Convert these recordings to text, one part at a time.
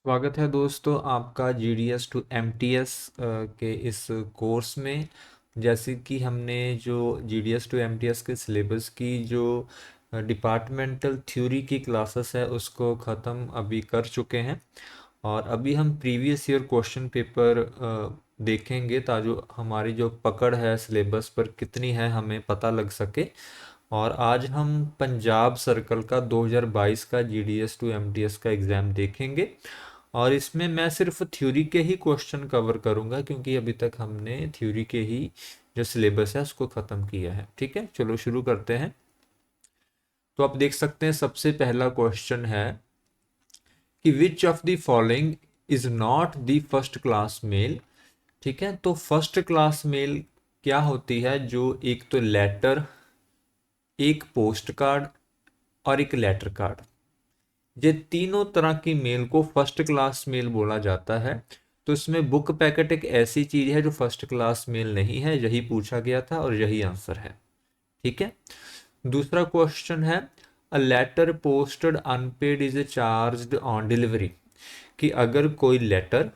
स्वागत है दोस्तों आपका GDS टू MTS के इस कोर्स में। जैसे कि हमने जो GDS टू MTS के सिलेबस की जो डिपार्टमेंटल थ्योरी की क्लासेस है उसको ख़त्म अभी कर चुके हैं और अभी हम प्रीवियस ईयर क्वेश्चन पेपर देखेंगे ताकि हमारी जो पकड़ है सिलेबस पर कितनी है हमें पता लग सके। और आज हम पंजाब सर्कल का 2022 का GDS टू MTS का एग्ज़ाम देखेंगे और इसमें मैं सिर्फ थ्योरी के ही क्वेश्चन कवर करूंगा क्योंकि अभी तक हमने थ्योरी के ही जो सिलेबस है उसको ख़त्म किया है। ठीक है, चलो शुरू करते हैं। तो आप देख सकते हैं सबसे पहला क्वेश्चन है कि which of the following is not the first class mail. ठीक है, तो फर्स्ट क्लास मेल क्या होती है? जो एक तो लेटर, एक पोस्ट कार्ड और एक लेटर कार्ड, ये तीनों तरह की मेल को फर्स्ट क्लास मेल बोला जाता है। तो इसमें बुक पैकेट एक ऐसी चीज है जो फर्स्ट क्लास मेल नहीं है, यही पूछा गया था और यही आंसर है। ठीक है, दूसरा क्वेश्चन है a letter posted unpaid is charged on delivery. कि अगर कोई लेटर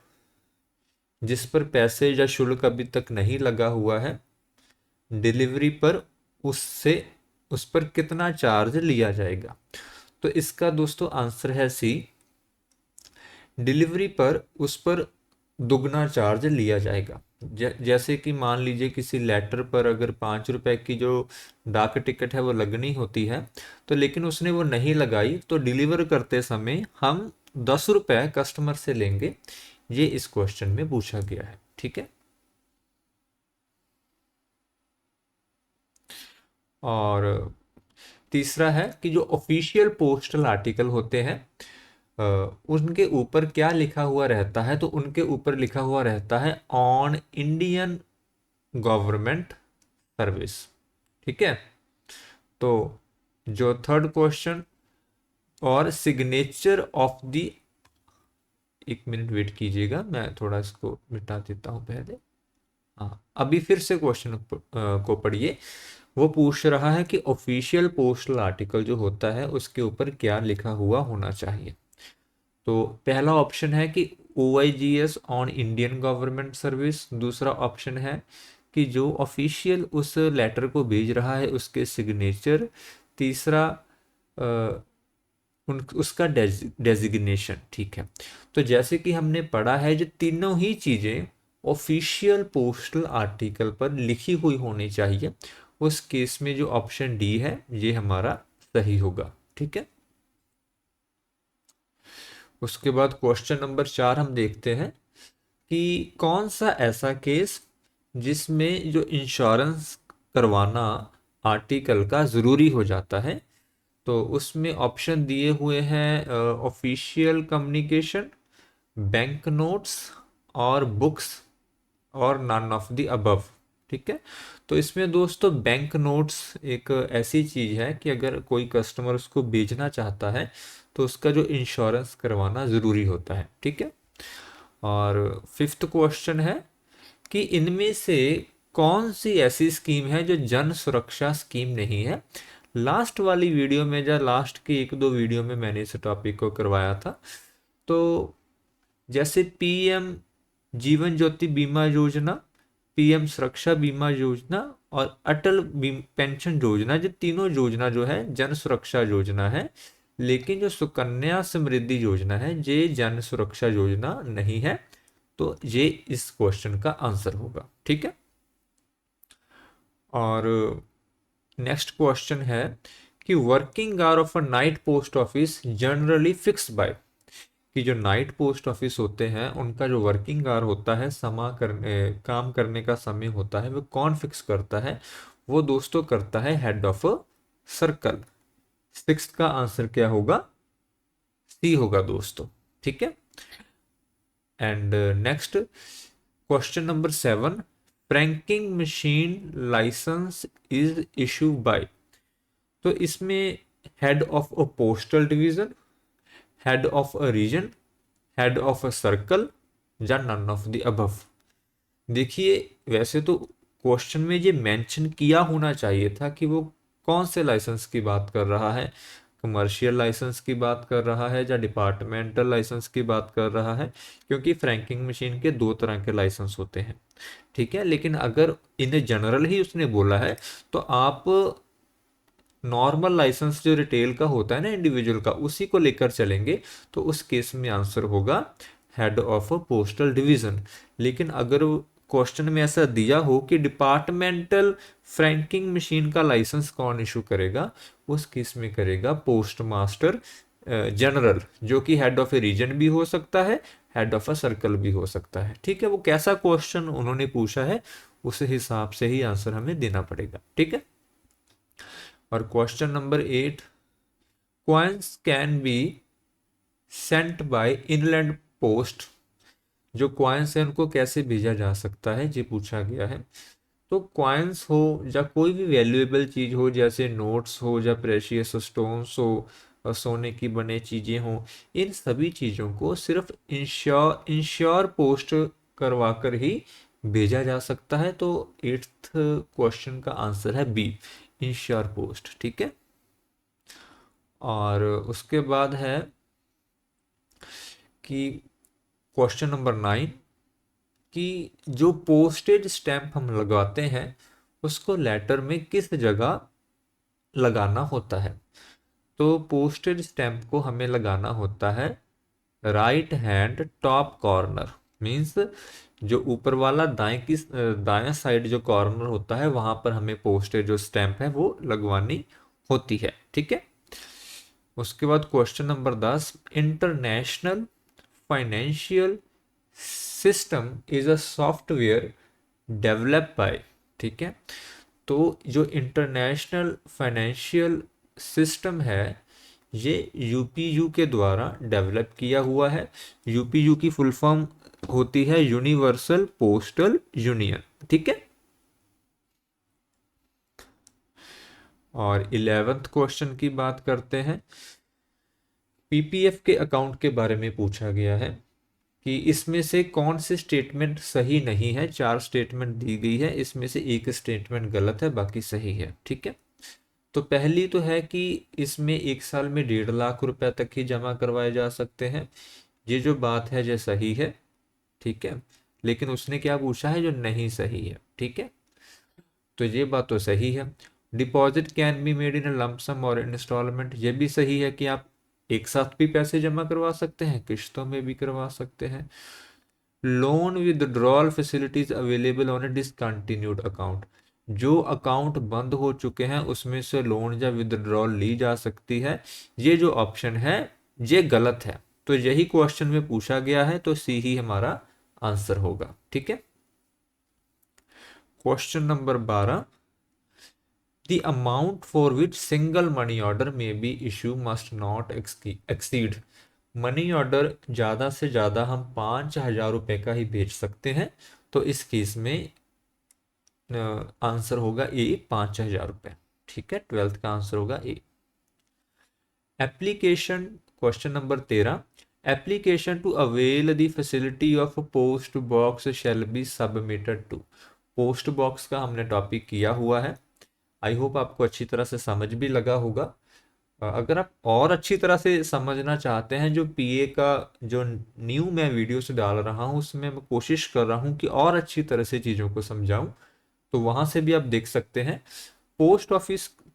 जिस पर पैसे या शुल्क अभी तक नहीं लगा हुआ है, डिलीवरी पर उससे उस पर कितना चार्ज लिया जाएगा? तो इसका दोस्तों आंसर है सी, डिलीवरी पर उस पर दुगना चार्ज लिया जाएगा। जैसे कि मान लीजिए किसी लेटर पर अगर 5 रुपए की जो डाक टिकट है वो लगनी होती है, तो लेकिन उसने वो नहीं लगाई, तो डिलीवर करते समय हम 10 रुपए कस्टमर से लेंगे। ये इस क्वेश्चन में पूछा गया है। ठीक है, और तीसरा है कि जो ऑफिशियल पोस्टल आर्टिकल होते हैं अ, उनके ऊपर क्या लिखा हुआ रहता है? तो उनके ऊपर लिखा हुआ रहता है ऑन इंडियन गवर्नमेंट सर्विस। ठीक है, तो जो थर्ड क्वेश्चन और सिग्नेचर ऑफ द, एक मिनट वेट कीजिएगा, मैं थोड़ा इसको मिटा देता हूं पहले। हाँ, अभी फिर से क्वेश्चन को पढ़िए। वो पूछ रहा है कि ऑफिशियल पोस्टल आर्टिकल जो होता है उसके ऊपर क्या लिखा हुआ होना चाहिए। तो पहला ऑप्शन है कि OIGS on Indian government service. दूसरा ऑप्शन है कि जो ऑफिशियल उस लेटर को भेज रहा है उसके सिग्नेचर। तीसरा उसका डेजिग्नेशन। ठीक है, तो जैसे कि हमने पढ़ा है जो तीनों ही चीज़ें ऑफिशियल पोस्टल आर्टिकल पर लिखी हुई होनी चाहिए, उस केस में जो ऑप्शन डी है ये हमारा सही होगा। ठीक है, उसके बाद क्वेश्चन नंबर 4 हम देखते हैं कि कौन सा ऐसा केस जिसमें जो इंश्योरेंस करवाना आर्टिकल का ज़रूरी हो जाता है। तो उसमें ऑप्शन दिए हुए हैं ऑफिशियल कम्युनिकेशन, बैंक नोट्स और बुक्स और नन ऑफ द अबव। ठीक है, तो इसमें दोस्तों बैंक नोट्स एक ऐसी चीज़ है कि अगर कोई कस्टमर उसको बेचना चाहता है तो उसका जो इंश्योरेंस करवाना ज़रूरी होता है। ठीक है, और फिफ्थ क्वेश्चन है कि इनमें से कौन सी ऐसी स्कीम है जो जन सुरक्षा स्कीम नहीं है। लास्ट वाली वीडियो में या लास्ट के एक दो वीडियो में मैंने इस टॉपिक को करवाया था। तो जैसे PM जीवन ज्योति बीमा योजना, PM सुरक्षा बीमा योजना और अटल पेंशन योजना, ये तीनों योजना जो है जन सुरक्षा योजना है। लेकिन जो सुकन्या समृद्धि योजना है ये जन सुरक्षा योजना नहीं है। तो ये इस क्वेश्चन का आंसर होगा। ठीक है, और नेक्स्ट क्वेश्चन है कि working hour of a night post office generally fix by. कि जो नाइट पोस्ट ऑफिस होते हैं उनका जो वर्किंग आवर होता है, काम करने का समय होता है, वो कौन फिक्स करता है? वो दोस्तों करता है हेड ऑफ सर्कल। सिक्स का आंसर क्या होगा? सी होगा दोस्तों। ठीक है, and next question number 7, franking machine licence is issue by. तो इसमें head of a postal division, head of a region, head of a circle या नन ऑफ द अबव। देखिए, वैसे तो क्वेश्चन में ये मेंशन किया होना चाहिए था कि वो कौन से लाइसेंस की बात कर रहा है। कमर्शियल लाइसेंस की बात कर रहा है या डिपार्टमेंटल लाइसेंस की बात कर रहा है, क्योंकि फ्रैंकिंग मशीन के दो तरह के लाइसेंस होते हैं, ठीक है। लेकिन अगर इन जनरल ही उसने बोला है तो आप नॉर्मल लाइसेंस जो रिटेल का होता है ना, इंडिविजुअल का, उसी को लेकर चलेंगे, तो उस केस में आंसर होगा head of a postal division. लेकिन अगर क्वेश्चन में ऐसा दिया हो कि डिपार्टमेंटल फ्रैंकिंग मशीन का लाइसेंस कौन इशू करेगा, उस केस में करेगा पोस्ट मास्टर जनरल, जो कि हेड ऑफ ए रीजन भी हो सकता है, हेड ऑफ अ सर्कल भी हो सकता है, ठीक है। वो कैसा क्वेश्चन उन्होंने पूछा है उस हिसाब से ही आंसर हमें देना पड़ेगा, ठीक है। और question number 8, coins can be sent by inland post. जो कॉइन्स हैं उनको कैसे भेजा जा सकता है, ये पूछा गया है। तो कॉइन्स हो या कोई भी वैल्यूएबल चीज हो, जैसे नोट्स हो या प्रेशियस स्टोन्स हो और सोने की बने चीजें हो, इन सभी चीजों को सिर्फ इंश्योर पोस्ट करवा कर ही भेजा जा सकता है। तो 8th क्वेश्चन का आंसर है बी, इंश्योर पोस्ट, ठीक है। और उसके बाद है कि क्वेश्चन नंबर 9, कि जो पोस्टेज स्टैंप हम लगाते हैं उसको लेटर में किस जगह लगाना होता है। तो पोस्टेज स्टैंप को हमें लगाना होता है right hand top corner, means जो ऊपर वाला दाएं साइड जो कॉर्नर होता है वहां पर हमें पोस्टेज जो स्टैंप है वो लगवानी होती है, ठीक है। उसके बाद question number 10, international financial system is a software develop by, ठीक है। तो जो इंटरनेशनल फाइनेंशियल सिस्टम है ये यूपीयू के द्वारा डेवलप किया हुआ है। यूपीयू की फुल फॉर्म होती है यूनिवर्सल पोस्टल यूनियन, ठीक है। और 11th क्वेश्चन की बात करते हैं। पीपीएफ के अकाउंट के बारे में पूछा गया है कि इसमें से कौन सी स्टेटमेंट सही नहीं है। 4 स्टेटमेंट दी गई है, इसमें से एक स्टेटमेंट गलत है, बाकी सही है, ठीक है। तो पहली तो है कि इसमें एक साल में 1.5 लाख रुपए तक ही जमा करवाए जा सकते हैं। ये जो बात है ये सही है, ठीक है। लेकिन उसने क्या पूछा है, जो नहीं सही है, ठीक है। तो ये बात तो सही है। Deposit can be made in a lump sum और इंस्टॉलमेंट, ये भी सही है कि आप एक साथ भी पैसे जमा करवा सकते हैं, किश्तों में भी करवा सकते हैं। Loan withdrawal facilities available on A discontinued account, जो अकाउंट बंद हो चुके हैं उसमें से लोन या विदड्रॉल ली जा सकती है, ये जो ऑप्शन है ये गलत है। तो यही क्वेश्चन में पूछा गया है, तो सी ही हमारा आंसर होगा, ठीक है। Question number 12, the amount for which single money order में be issue must not exceed. Money order ज़्यादा से ज़्यादा हम 5,000 रुपये का ही भेज सकते हैं, तो इस केस में आंसर होगा ए, 5,000 रुपये, ठीक है। 12th का आंसर होगा A. Application, question number 13, application to avail the facility of post box shall be submitted to. Post box का हमने टॉपिक किया हुआ है, आई होप आपको अच्छी तरह से समझ भी लगा होगा। अगर आप और अच्छी तरह से समझना चाहते हैं, जो पीए का जो न्यू मैं वीडियोस डाल रहा हूँ उसमें मैं कोशिश कर रहा हूँ कि और अच्छी तरह से चीज़ों को समझाऊं, तो वहां से भी आप देख सकते हैं।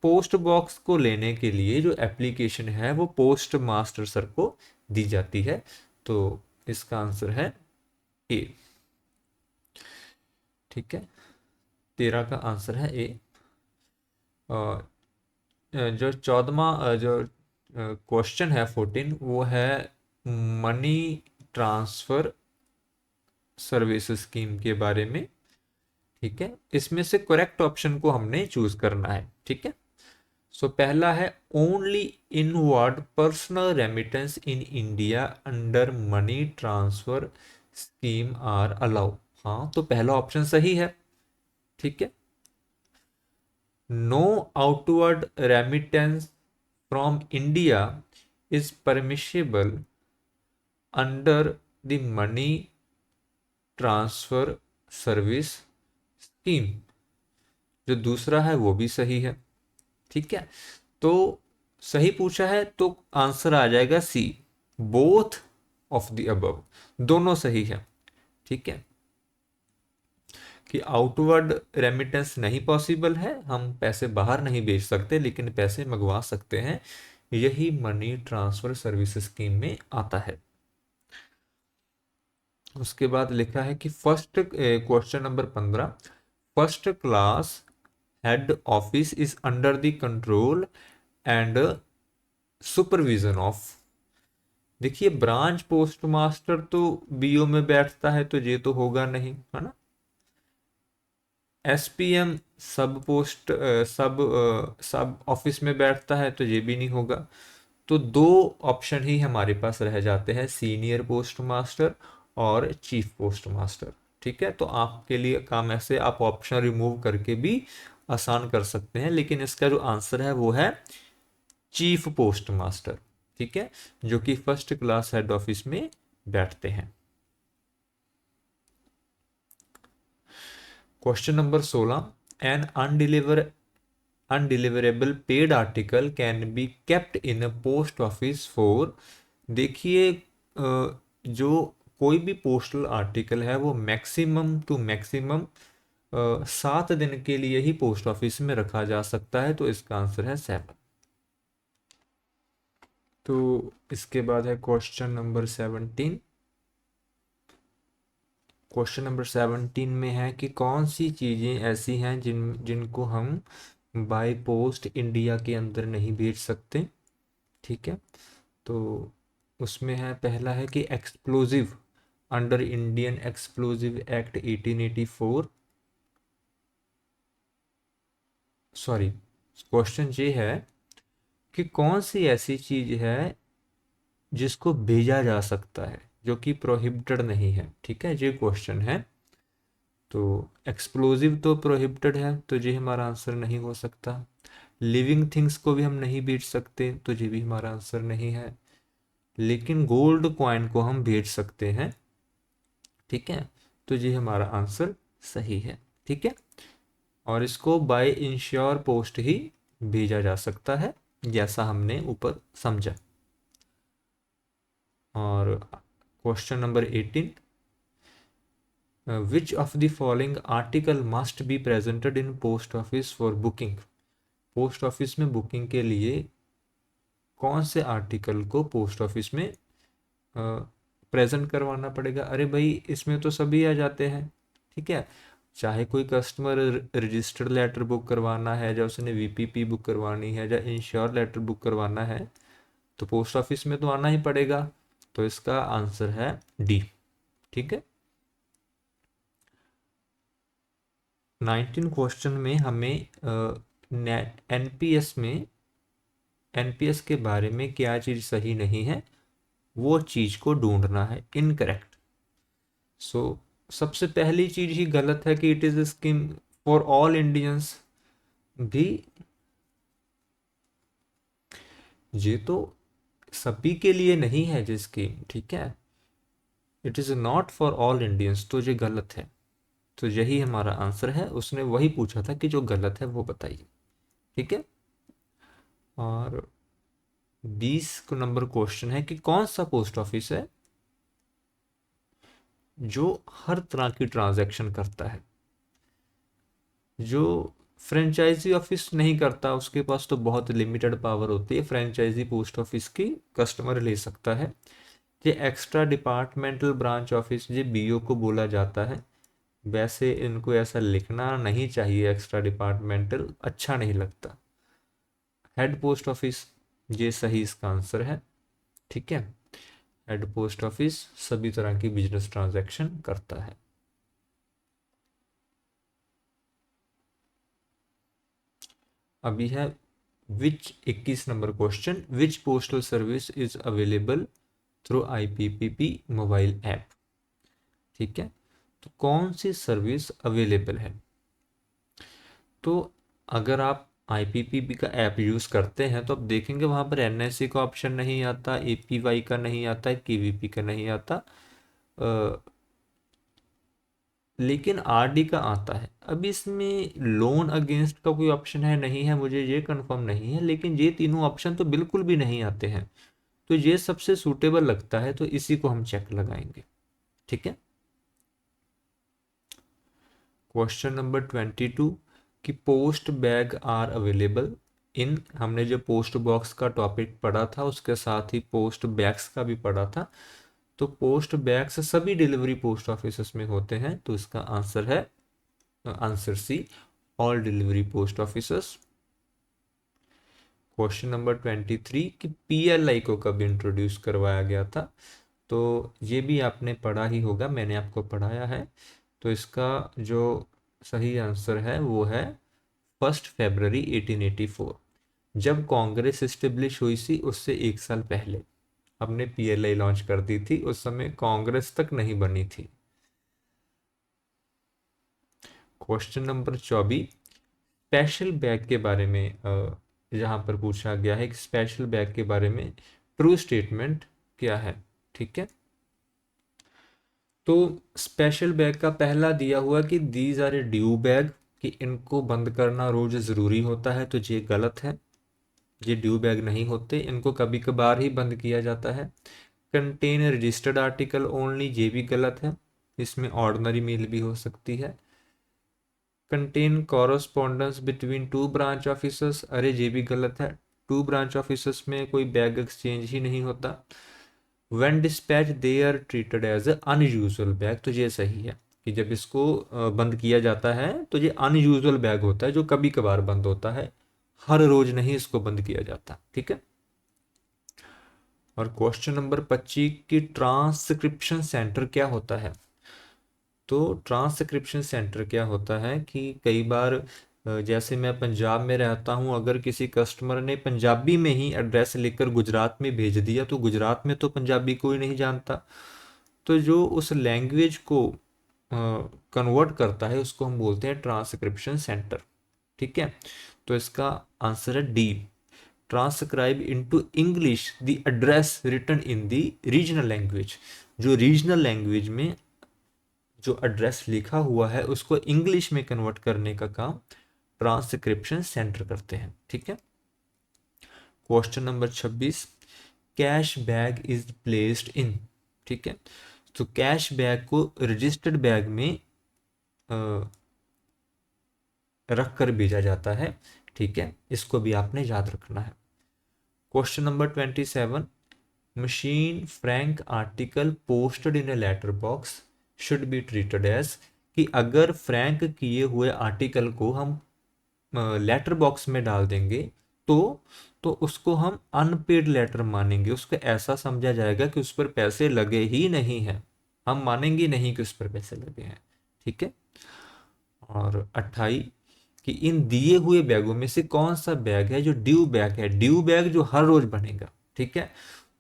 पोस्ट बॉक्स को लेने के लिए जो एप्लीकेशन है वो पोस्ट मास्टर सर को दी जाती है, तो इसका आंसर है ए, ठीक है। 13 का आंसर है ए। जो 14वां जो क्वेश्चन है 14, वो है मनी ट्रांसफर सर्विस स्कीम के बारे में, ठीक है। इसमें से करेक्ट ऑप्शन को हमने चूज करना है, ठीक है। सो पहला है only inward personal remittance in India under money transfer scheme are allow. हाँ, तो पहला ऑप्शन सही है, ठीक है। No outward remittance from India is permissible under the money transfer service scheme, जो दूसरा है वो भी सही है, ठीक है। तो सही पूछा है तो आंसर आ जाएगा सी, बोथ ऑफ द अबव, दोनों सही है। ठीक है, कि आउटवर्ड रेमिटेंस नहीं पॉसिबल है, हम पैसे बाहर नहीं भेज सकते लेकिन पैसे मंगवा सकते हैं, यही मनी ट्रांसफर सर्विस स्कीम में आता है। उसके बाद लिखा है कि first, question number 15, first class head office is under the control and supervision of. देखिए ब्रांच पोस्ट मास्टर तो बीओ में बैठता है तो ये तो होगा नहीं, है ना। एसपीएम सब पोस्ट सब सब ऑफिस में बैठता है तो ये भी नहीं होगा। तो दो ऑप्शन ही हमारे पास रह जाते हैं, सीनियर पोस्ट मास्टर और चीफ पोस्ट मास्टर। ठीक है, तो आपके लिए काम ऐसे आप ऑप्शन रिमूव करके भी आसान कर सकते हैं, लेकिन इसका जो आंसर है वो है चीफ पोस्ट मास्टर। ठीक है, जो कि फर्स्ट क्लास हेड ऑफिस में बैठते हैं। Question number 16, an undeliverable paid article can be kept in a post office for. देखिए जो कोई भी पोस्टल आर्टिकल है वो मैक्सिमम टू मैक्सिमम 7 दिन के लिए ही पोस्ट ऑफिस में रखा जा सकता है, तो इसका आंसर है 7। तो इसके बाद है क्वेश्चन नंबर 17। क्वेश्चन नंबर 17 में है कि कौन सी चीज़ें ऐसी हैं जिनको हम बाय पोस्ट इंडिया के अंदर नहीं भेज सकते। ठीक है, तो उसमें है, पहला है कि explosive, under Indian explosive act 1884। Sorry, question ये है कि कौन सी ऐसी चीज है जिसको भेजा जा सकता है जो कि प्रोहिबिटेड नहीं है। ठीक है, ये क्वेश्चन है। तो एक्सप्लोजिव तो प्रोहिबिटेड है तो ये हमारा आंसर नहीं हो सकता। लिविंग थिंग्स को भी हम नहीं भेज सकते तो ये भी हमारा आंसर नहीं है। लेकिन गोल्ड कॉइन को हम भेज सकते हैं। ठीक है, तो ये हमारा आंसर सही है। ठीक है, और इसको बाय इंश्योर पोस्ट ही भेजा जा सकता है, जैसा हमने ऊपर समझा। और question number 18, which of the following article must be presented in post office for booking. Post office में बुकिंग के लिए कौन से आर्टिकल को पोस्ट ऑफिस में प्रेजेंट करवाना पड़ेगा। अरे भाई इसमें तो सभी आ जाते हैं। ठीक है, चाहे कोई कस्टमर रजिस्टर्ड लेटर बुक करवाना है, या उसने वीपीपी बुक करवानी है, या इंश्योर लेटर बुक करवाना है, तो पोस्ट ऑफिस में तो आना ही पड़ेगा। तो इसका आंसर है डी। ठीक है, 19 क्वेश्चन में हमें एनपीएस में एनपीएस के बारे में क्या चीज़ सही नहीं है वो चीज़ को ढूंढना है, इनकरेक्ट। सो सबसे पहली चीज़ ही गलत है कि it is scheme for all Indians. भी ये तो सभी के लिए नहीं है ये स्कीम। ठीक है, it is not for all Indians, तो ये गलत है। तो यही हमारा आंसर है, उसने वही पूछा था कि जो गलत है वो बताइए। ठीक है, और 20 को नंबर क्वेश्चन है कि कौन सा पोस्ट ऑफिस है जो हर तरह की ट्रांजैक्शन करता है। जो फ्रेंचाइजी ऑफिस नहीं करता उसके पास तो बहुत लिमिटेड पावर होती है, फ्रेंचाइजी पोस्ट ऑफिस की कस्टमर ले सकता है। ये एक्स्ट्रा डिपार्टमेंटल ब्रांच ऑफिस ये बीओ को बोला जाता है। वैसे इनको ऐसा लिखना नहीं चाहिए, एक्स्ट्रा डिपार्टमेंटल अच्छा नहीं लगता। हेड पोस्ट ऑफिस ये सही इसका आंसर है। ठीक है, हेड पोस्ट ऑफिस सभी तरह की बिजनेस ट्रांजैक्शन करता है। अभी है विच 21 number question, which postal service is available through IPPB mobile app. ठीक है, तो कौन सी सर्विस अवेलेबल है। तो अगर आप आईपीपीबी का ऐप यूज़ करते हैं तो आप देखेंगे वहाँ पर एनएससी का ऑप्शन नहीं आता, एपीवाई का नहीं आता, केवीपी का नहीं आता। लेकिन आरडी का आता है। अब इसमें लोन अगेंस्ट का कोई ऑप्शन है नहीं है, मुझे ये कंफर्म नहीं है, लेकिन ये तीनों ऑप्शन तो बिल्कुल भी नहीं आते हैं, तो ये सबसे सूटेबल लगता है, तो इसी को हम चेक लगाएंगे। ठीक है। क्वेश्चन नंबर 22 कि post bag are available in, हमने जो पोस्ट बॉक्स का टॉपिक पढ़ा था उसके साथ ही पोस्ट बैग्स का भी पढ़ा था। तो पोस्ट बैग्स सभी डिलीवरी पोस्ट ऑफिस में होते हैं, तो इसका आंसर है answer C, all delivery post office. Question number 23 कि पीएलआई को कब इंट्रोड्यूस करवाया गया था, तो ये भी आपने पढ़ा ही होगा, मैंने आपको पढ़ाया है। तो इसका जो सही आंसर है वो है 1 फरवरी 1884, जब कांग्रेस इस्टेब्लिश हुई थी उससे एक साल पहले हमने पीएलआई लॉन्च कर दी थी, उस समय कांग्रेस तक नहीं बनी थी। क्वेश्चन नंबर 24 स्पेशल बैग के बारे में यहाँ पर पूछा गया है कि स्पेशल बैग के बारे में ट्रू स्टेटमेंट क्या है। ठीक है। तो स्पेशल बैग का पहला दिया हुआ कि these are a due bag, कि इनको बंद करना रोज ज़रूरी होता है, तो ये गलत है, ये ड्यू बैग नहीं होते, इनको कभी कभार ही बंद किया जाता है। कंटेन रजिस्टर्ड आर्टिकल ओनली, ये भी गलत है, इसमें ऑर्डिनरी मेल भी हो सकती है। Contain correspondence between two branch officers, अरे ये भी गलत है, टू ब्रांच ऑफिसर्स में कोई बैग एक्सचेंज ही नहीं होता। When dispatch they are treated as a unusual bag, तो ये सही है कि जब इसको बंद किया जाता है तो ये अनयूजुअल बैग होता है, जो कभी कभार बंद होता है, हर रोज नहीं इसको बंद किया जाता। ठीक है। और क्वेश्चन नंबर 25 की ट्रांसक्रिप्शन सेंटर क्या होता है, तो ट्रांसक्रिप्शन सेंटर क्या होता है कि कई बार जैसे मैं पंजाब में रहता हूँ, अगर किसी कस्टमर ने पंजाबी में ही एड्रेस लिखकर गुजरात में भेज दिया, तो गुजरात में तो पंजाबी कोई नहीं जानता, तो जो उस लैंग्वेज को कन्वर्ट करता है उसको हम बोलते हैं ट्रांसक्रिप्शन सेंटर। ठीक है। तो इसका आंसर है D, transcribe into English the address written in the regional language, जो रीजनल लैंग्वेज में जो एड्रेस लिखा हुआ है उसको इंग्लिश में कन्वर्ट करने का काम ट्रांसक्रिप्शन सेंटर करते हैं। ठीक है। Question number 26 cash bag is placed in, ठीक है, तो कैश बैग को रजिस्टर्ड बैग में रख कर भेजा जाता है। ठीक है, इसको भी आपने याद रखना है। Question number 27 machine frank article posted in a letter box should be treated as, कि अगर फ्रैंक किए हुए आर्टिकल को हम लेटर बॉक्स में डाल देंगे तो उसको हम अनपेड लेटर मानेंगे, उसको ऐसा समझा जाएगा कि उस पर पैसे लगे ही नहीं हैं, हम मानेंगे नहीं कि उस पर पैसे लगे हैं। ठीक है। और 28 कि इन दिए हुए बैगों में से कौन सा बैग है जो ड्यू बैग है, ड्यू बैग जो हर रोज बनेगा। ठीक है।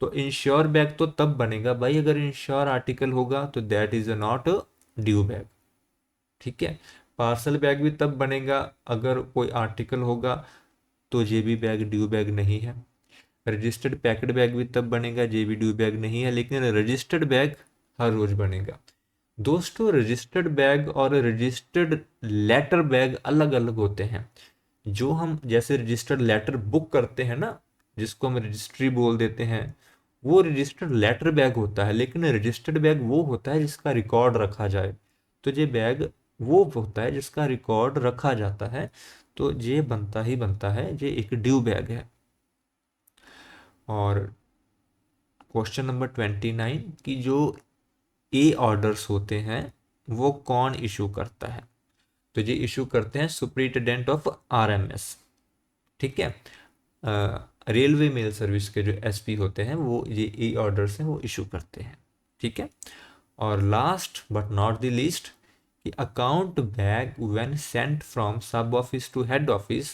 तो इंश्योर बैग तो तब बनेगा भाई अगर इंश्योर आर्टिकल होगा, तो that is not due bag. ठीक है। पार्सल बैग भी तब बनेगा अगर कोई आर्टिकल होगा, तो ये भी बैग ड्यू बैग नहीं है। रजिस्टर्ड पैकेट बैग भी तब बनेगा, ये भी ड्यू बैग नहीं है, लेकिन रजिस्टर्ड बैग हर रोज बनेगा। दोस्तों रजिस्टर्ड बैग और रजिस्टर्ड लेटर बैग अलग अलग होते हैं। जो हम जैसे रजिस्टर्ड लेटर बुक करते हैं ना, जिसको हम रजिस्ट्री बोल देते हैं, वो रजिस्टर्ड लेटर बैग होता है, लेकिन रजिस्टर्ड बैग वो होता है जिसका रिकॉर्ड रखा जाए, तो ये बैग वो होता है जिसका रिकॉर्ड रखा जाता है, तो ये बनता ही बनता है, ये एक ड्यू बैग है। और क्वेश्चन नंबर 29 की जो ए ऑर्डर्स होते हैं वो कौन इशू करता है, तो ये इशू करते हैं सुप्रिटेंडेंट ऑफ आरएमएस। ठीक है। रेलवे मेल सर्विस के जो एसपी होते हैं वो ये ई ऑर्डर्स हैं वो इशू करते हैं। ठीक है। और last but not the least कि account bag when sent from sub office to head office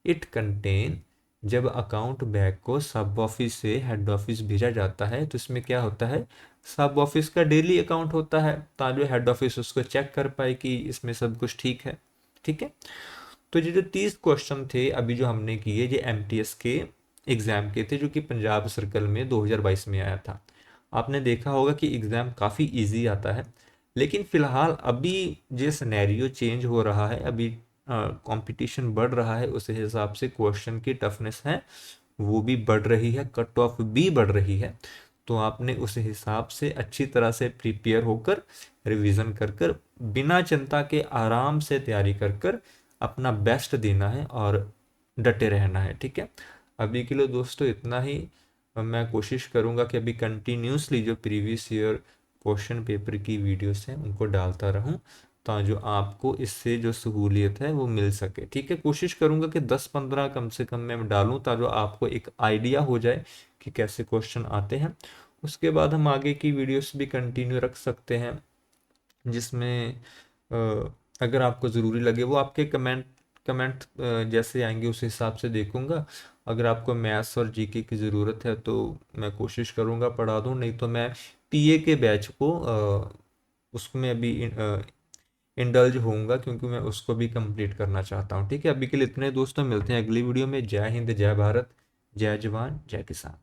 it contain, जब अकाउंट बैग को सब ऑफिस से हेड ऑफिस भेजा जाता है तो इसमें क्या होता है, सब ऑफिस का डेली अकाउंट होता है, ताकि हेड ऑफिस उसको चेक कर पाए कि इसमें सब कुछ ठीक है। ठीक है। तो ये जो 30 क्वेश्चन थे अभी जो हमने किए, ये एमटीएस के एग्जाम के थे, जो कि पंजाब सर्कल में 2022 में आया था। आपने देखा होगा कि एग्जाम काफ़ी इजी आता है, लेकिन फिलहाल अभी जो सिनेरियो चेंज हो रहा है, अभी कंपटीशन बढ़ रहा है, उस हिसाब से क्वेश्चन की टफनेस है वो भी बढ़ रही है, कट ऑफ भी बढ़ रही है। तो आपने उस हिसाब से अच्छी तरह से प्रिपेयर होकर, रिवीजन कर कर, बिना चिंता के आराम से तैयारी कर कर अपना बेस्ट देना है और डटे रहना है, ठीक है। अभी के लिए दोस्तों इतना ही। मैं कोशिश करूंगा कि अभी कंटिन्यूसली जो प्रीवियस ईयर क्वेश्चन पेपर की वीडियोस हैं उनको डालता रहूं, ताकि जो आपको इससे जो सहूलियत है वो मिल सके, ठीक है। कोशिश करूंगा कि 10-15 कम से कम मैं डालूं, ताकि जो आपको एक आइडिया हो जाए कि कैसे क्वेश्चन आते हैं। उसके बाद हम आगे की वीडियोस भी कंटिन्यू रख सकते हैं, जिसमें अगर आपको ज़रूरी लगे वो आपके कमेंट कमेंट जैसे आएंगे उस हिसाब से देखूंगा। अगर आपको मैथ्स और जीके की ज़रूरत है तो मैं कोशिश करूंगा पढ़ा दूं, नहीं तो मैं पीए के बैच को उसमें अभी इंडल्ज होऊंगा, क्योंकि मैं उसको भी कंप्लीट करना चाहता हूँ, ठीक है। अभी के लिए इतने दोस्तों, मिलते हैं अगली वीडियो में। जय हिंद, जय भारत, जय जवान, जय किसान।